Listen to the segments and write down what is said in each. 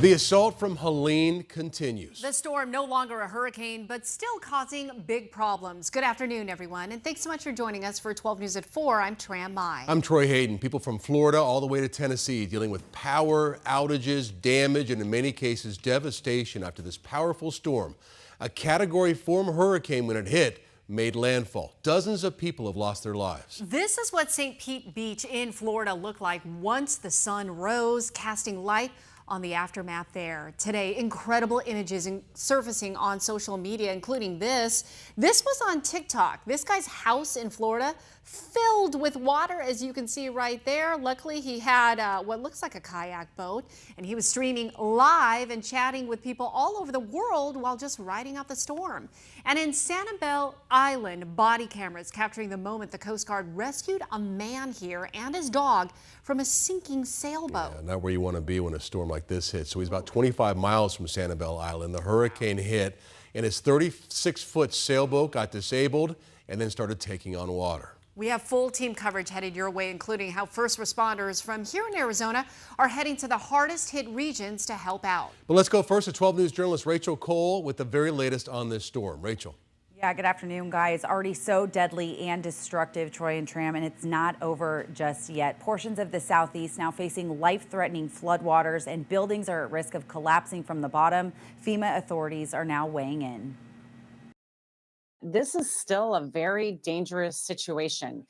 The assault from Helene continues. The storm no longer a hurricane, but still causing big problems. Good afternoon, everyone, and thanks so much for joining us for 12 News at 4. I'm Tram Mai. I'm Troy Hayden. People from Florida all the way to Tennessee dealing with power outages, damage, and in many cases devastation after this powerful storm. A Category 4 hurricane, when it hit, made landfall. Dozens of people have lost their lives. This is what St. Pete Beach in Florida looked like once the sun rose, casting light on the aftermath there. Today, incredible images surfacing on social media, including this. This was on TikTok. This guy's house in Florida filled with water, as you can see right there. Luckily, he had what looks like a kayak boat, and he was streaming live and chatting with people all over the world while just riding out the storm. And in Sanibel Island, body cameras capturing the moment the Coast Guard rescued a man here and his dog from a sinking sailboat. Yeah, not where you want to be when a storm like this hits. So he's about 25 miles from Sanibel Island. The hurricane hit, and his 36-foot sailboat got disabled and then started taking on water. We have full team coverage headed your way, including how first responders from here in Arizona are heading to the hardest hit regions to help out. But let's go first to 12 News journalist Rachel Cole with the very latest on this storm. Rachel. Yeah, good afternoon, guys. Already so deadly and destructive, Troy and Tram, and it's not over just yet. Portions of the southeast now facing life-threatening floodwaters, and buildings are at risk of collapsing from the bottom. FEMA authorities are now weighing in. This is still a very dangerous situation.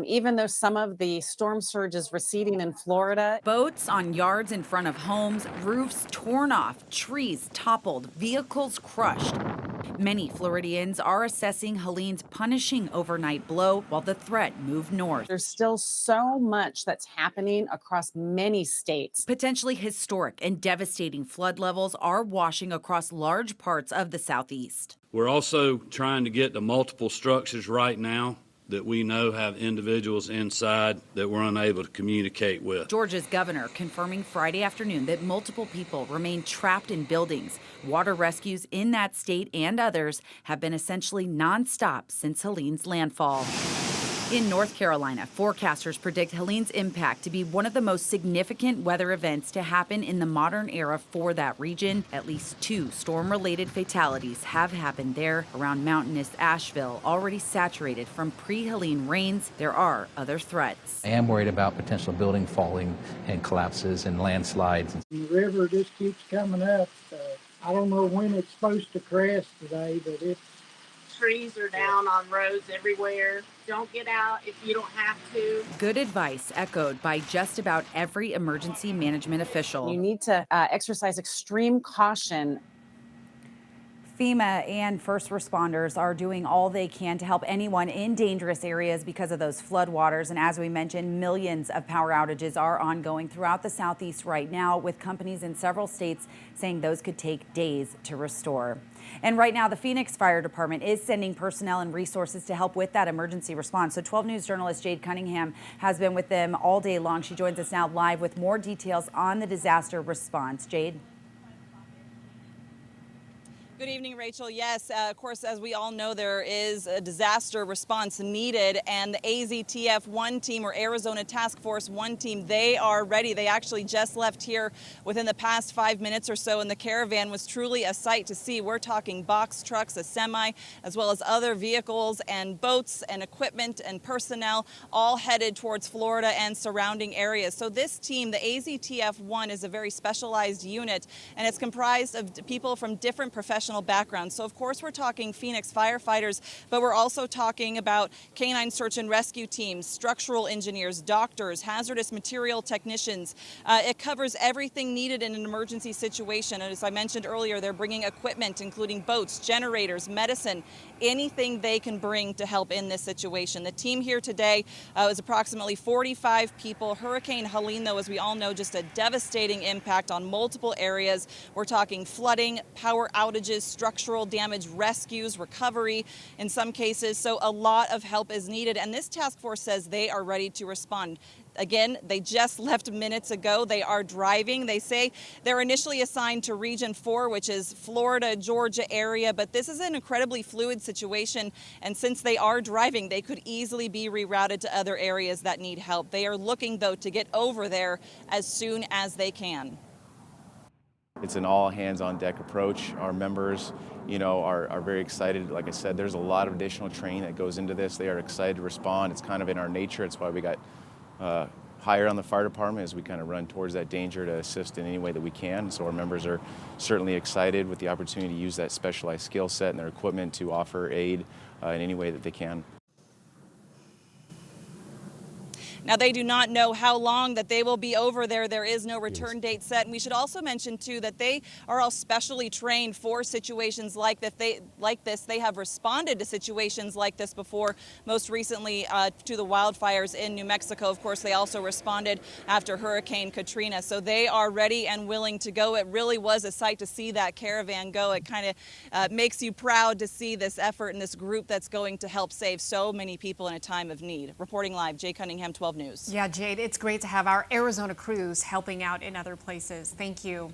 Even though some of the storm surge is receding in Florida. Boats on yards in front of homes, roofs torn off, trees toppled, vehicles crushed. Many Floridians are assessing Helene's punishing overnight blow while the threat moved north. There's still so much that's happening across many states. Potentially historic and devastating flood levels are washing across large parts of the southeast. We're also trying to get the multiple structures right now that we know have individuals inside that we're unable to communicate with. Georgia's governor confirming Friday afternoon that multiple people remain trapped in buildings. Water rescues in that state and others have been essentially nonstop since Helene's landfall. In North Carolina, forecasters predict Helene's impact to be one of the most significant weather events to happen in the modern era for that region. At least 2 storm-related fatalities have happened there around mountainous Asheville, already saturated from pre-Helene rains. There are other threats. I am worried about potential building falling and collapses and landslides. The river just keeps coming up. I don't know when it's supposed to crest today, but it's trees are down on roads everywhere. Don't get out if you don't have to. Good advice echoed by just about every emergency management official. You need to exercise extreme caution. FEMA and first responders are doing all they can to help anyone in dangerous areas because of those floodwaters. And as we mentioned, millions of power outages are ongoing throughout the southeast right now, with companies in several states saying those could take days to restore. And right now, the Phoenix Fire Department is sending personnel and resources to help with that emergency response. So 12 News journalist Jade Cunningham has been with them all day long. She joins us now live with more details on the disaster response. Jade. Good evening, Rachel. Yes, of course, as we all know, there is a disaster response needed, and the AZTF 1 team, or Arizona Task Force 1 team, they are ready. They actually just left here within the past 5 minutes or so, and the caravan was truly a sight to see. We're talking box trucks, a semi, as well as other vehicles and boats and equipment and personnel, all headed towards Florida and surrounding areas. So this team, the AZTF 1, is a very specialized unit, and it's comprised of people from different professional backgrounds. So of course we're talking Phoenix firefighters, but we're also talking about canine search and rescue teams, structural engineers, doctors, hazardous material technicians. It covers everything needed in an emergency situation. And as I mentioned earlier, they're bringing equipment, including boats, generators, medicine, anything they can bring to help in this situation. The team here today is approximately 45 people. Hurricane Helene, though, as we all know, just a devastating impact on multiple areas. We're talking flooding, power outages, structural damage, rescues, recovery in some cases. So a lot of help is needed. And this task force says they are ready to respond. Again, they just left minutes ago. They are driving. They say they're initially assigned to Region 4, which is Florida, Georgia area, but this is an incredibly fluid situation. And since they are driving, they could easily be rerouted to other areas that need help. They are looking, though, to get over there as soon as they can. It's an all hands on deck approach. Our members, are very excited. Like I said, there's a lot of additional training that goes into this. They are excited to respond. It's kind of in our nature. It's why we got hired on the fire department, as we kind of run towards that danger to assist in any way that we can. So our members are certainly excited with the opportunity to use that specialized skill set and their equipment to offer aid in any way that they can. Now, they do not know how long that they will be over there. There is no return date set. And we should also mention, too, that they are all specially trained for situations like this. They have responded to situations like this before, most recently to the wildfires in New Mexico. Of course, they also responded after Hurricane Katrina. So they are ready and willing to go. It really was a sight to see that caravan go. It kind of makes you proud to see this effort and this group that's going to help save so many people in a time of need. Reporting live, Jay Cunningham, 12 News. Yeah, Jade, it's great to have our Arizona crews helping out in other places. Thank you.